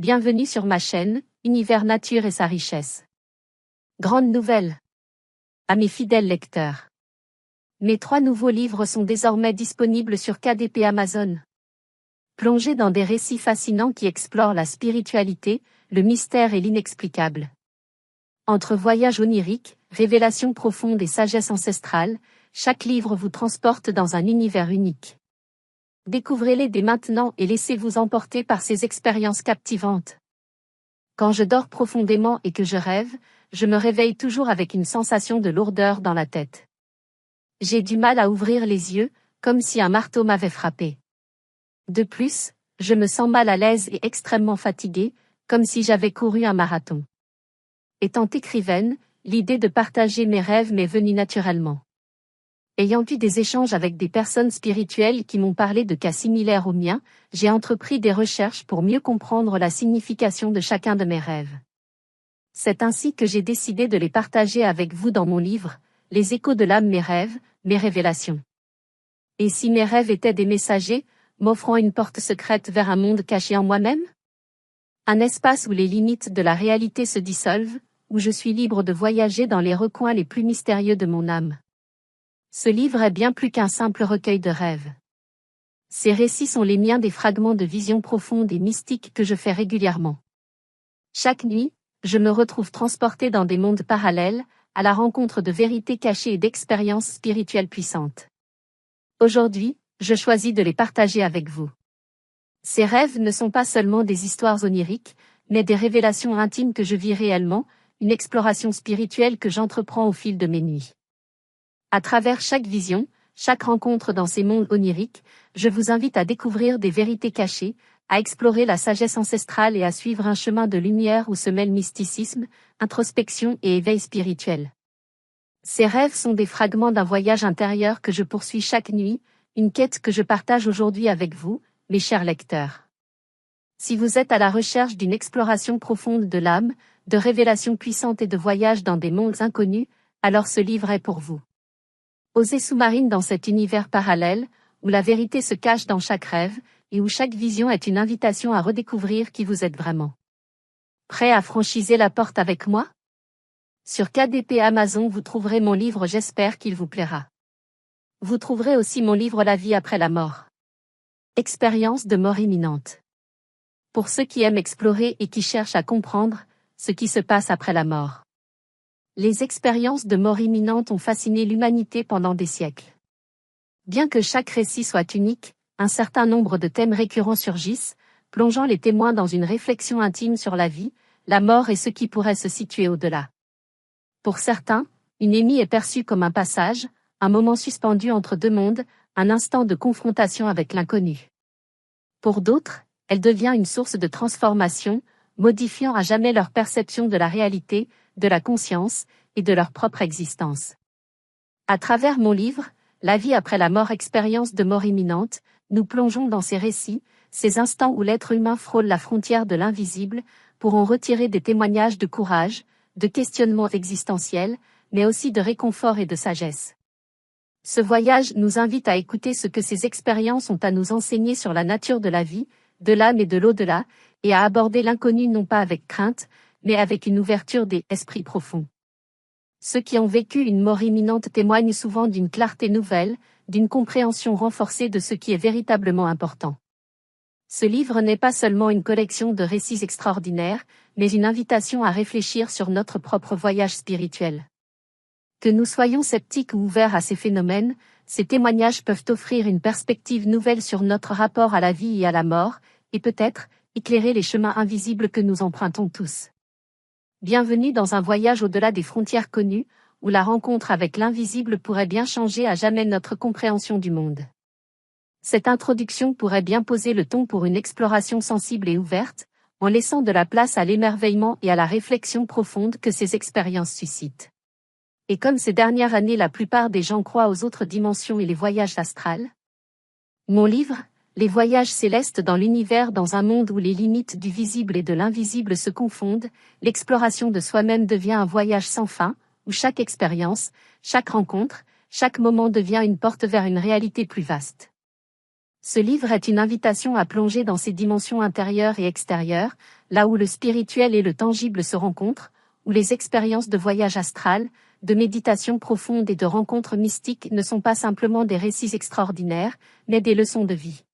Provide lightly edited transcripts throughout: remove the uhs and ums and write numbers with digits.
Bienvenue sur ma chaîne, Univers Nature et sa richesse. Grande nouvelle! À mes fidèles lecteurs. Mes 3 nouveaux livres sont désormais disponibles sur KDP Amazon. Plongez dans des récits fascinants qui explorent la spiritualité, le mystère et l'inexplicable. Entre voyages oniriques, révélations profondes et sagesse ancestrale, chaque livre vous transporte dans un univers unique. Découvrez-les dès maintenant et laissez-vous emporter par ces expériences captivantes. Quand je dors profondément et que je rêve, je me réveille toujours avec une sensation de lourdeur dans la tête. J'ai du mal à ouvrir les yeux, comme si un marteau m'avait frappé. De plus, je me sens mal à l'aise et extrêmement fatiguée, comme si j'avais couru un marathon. Étant écrivaine, l'idée de partager mes rêves m'est venue naturellement. Ayant eu des échanges avec des personnes spirituelles qui m'ont parlé de cas similaires aux miens, j'ai entrepris des recherches pour mieux comprendre la signification de chacun de mes rêves. C'est ainsi que j'ai décidé de les partager avec vous dans mon livre, Les échos de l'âme, mes rêves, mes révélations. Et si mes rêves étaient des messagers, m'offrant une porte secrète vers un monde caché en moi-même? Un espace où les limites de la réalité se dissolvent, où je suis libre de voyager dans les recoins les plus mystérieux de mon âme. Ce livre est bien plus qu'un simple recueil de rêves. Ces récits sont les miens, des fragments de visions profondes et mystiques que je fais régulièrement. Chaque nuit, je me retrouve transporté dans des mondes parallèles, à la rencontre de vérités cachées et d'expériences spirituelles puissantes. Aujourd'hui, je choisis de les partager avec vous. Ces rêves ne sont pas seulement des histoires oniriques, mais des révélations intimes que je vis réellement, une exploration spirituelle que j'entreprends au fil de mes nuits. À travers chaque vision, chaque rencontre dans ces mondes oniriques, je vous invite à découvrir des vérités cachées, à explorer la sagesse ancestrale et à suivre un chemin de lumière où se mêlent mysticisme, introspection et éveil spirituel. Ces rêves sont des fragments d'un voyage intérieur que je poursuis chaque nuit, une quête que je partage aujourd'hui avec vous, mes chers lecteurs. Si vous êtes à la recherche d'une exploration profonde de l'âme, de révélations puissantes et de voyages dans des mondes inconnus, alors ce livre est pour vous. Osez sous-marine dans cet univers parallèle, où la vérité se cache dans chaque rêve, et où chaque vision est une invitation à redécouvrir qui vous êtes vraiment. Prêt à franchir la porte avec moi? Sur KDP Amazon vous trouverez mon livre, j'espère qu'il vous plaira. Vous trouverez aussi mon livre La vie après la mort. Expérience de mort imminente. Pour ceux qui aiment explorer et qui cherchent à comprendre ce qui se passe après la mort. Les expériences de mort imminente ont fasciné l'humanité pendant des siècles. Bien que chaque récit soit unique, un certain nombre de thèmes récurrents surgissent, plongeant les témoins dans une réflexion intime sur la vie, la mort et ce qui pourrait se situer au-delà. Pour certains, une émie est perçue comme un passage, un moment suspendu entre deux mondes, un instant de confrontation avec l'inconnu. Pour d'autres, elle devient une source de transformation, modifiant à jamais leur perception de la réalité, de la conscience, et de leur propre existence. À travers mon livre, La vie après la mort, expérience de mort imminente, nous plongeons dans ces récits, ces instants où l'être humain frôle la frontière de l'invisible, pour en retirer des témoignages de courage, de questionnements existentiels, mais aussi de réconfort et de sagesse. Ce voyage nous invite à écouter ce que ces expériences ont à nous enseigner sur la nature de la vie, de l'âme et de l'au-delà, et à aborder l'inconnu non pas avec crainte, mais avec une ouverture des esprits profonds. Ceux qui ont vécu une mort imminente témoignent souvent d'une clarté nouvelle, d'une compréhension renforcée de ce qui est véritablement important. Ce livre n'est pas seulement une collection de récits extraordinaires, mais une invitation à réfléchir sur notre propre voyage spirituel. Que nous soyons sceptiques ou ouverts à ces phénomènes, ces témoignages peuvent offrir une perspective nouvelle sur notre rapport à la vie et à la mort, et peut-être éclairer les chemins invisibles que nous empruntons tous. Bienvenue dans un voyage au-delà des frontières connues, où la rencontre avec l'invisible pourrait bien changer à jamais notre compréhension du monde. Cette introduction pourrait bien poser le ton pour une exploration sensible et ouverte, en laissant de la place à l'émerveillement et à la réflexion profonde que ces expériences suscitent. Et comme ces dernières années la plupart des gens croient aux autres dimensions et les voyages astrales, mon livre, Les voyages célestes dans l'univers, dans un monde où les limites du visible et de l'invisible se confondent, l'exploration de soi-même devient un voyage sans fin, où chaque expérience, chaque rencontre, chaque moment devient une porte vers une réalité plus vaste. Ce livre est une invitation à plonger dans ces dimensions intérieures et extérieures, là où le spirituel et le tangible se rencontrent, où les expériences de voyage astral, de méditation profonde et de rencontres mystiques ne sont pas simplement des récits extraordinaires, mais des leçons de vie.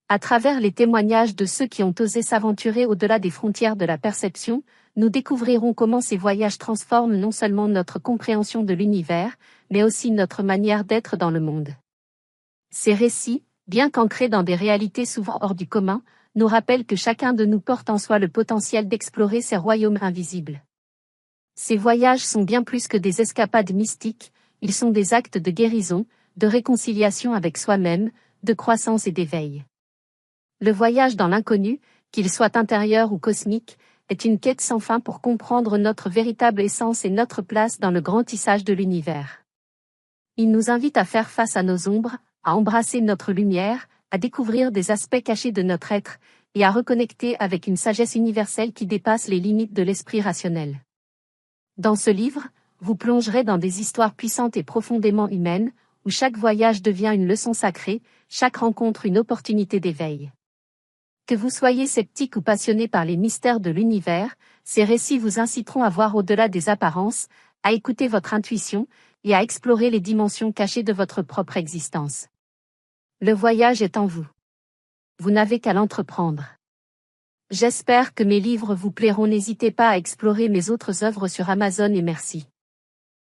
À travers les témoignages de ceux qui ont osé s'aventurer au-delà des frontières de la perception, nous découvrirons comment ces voyages transforment non seulement notre compréhension de l'univers, mais aussi notre manière d'être dans le monde. Ces récits, bien qu'ancrés dans des réalités souvent hors du commun, nous rappellent que chacun de nous porte en soi le potentiel d'explorer ces royaumes invisibles. Ces voyages sont bien plus que des escapades mystiques, ils sont des actes de guérison, de réconciliation avec soi-même, de croissance et d'éveil. Le voyage dans l'inconnu, qu'il soit intérieur ou cosmique, est une quête sans fin pour comprendre notre véritable essence et notre place dans le grand tissage de l'univers. Il nous invite à faire face à nos ombres, à embrasser notre lumière, à découvrir des aspects cachés de notre être, et à reconnecter avec une sagesse universelle qui dépasse les limites de l'esprit rationnel. Dans ce livre, vous plongerez dans des histoires puissantes et profondément humaines, où chaque voyage devient une leçon sacrée, chaque rencontre une opportunité d'éveil. Que vous soyez sceptique ou passionné par les mystères de l'univers, ces récits vous inciteront à voir au-delà des apparences, à écouter votre intuition, et à explorer les dimensions cachées de votre propre existence. Le voyage est en vous. Vous n'avez qu'à l'entreprendre. J'espère que mes livres vous plairont. N'hésitez pas à explorer mes autres œuvres sur Amazon et merci.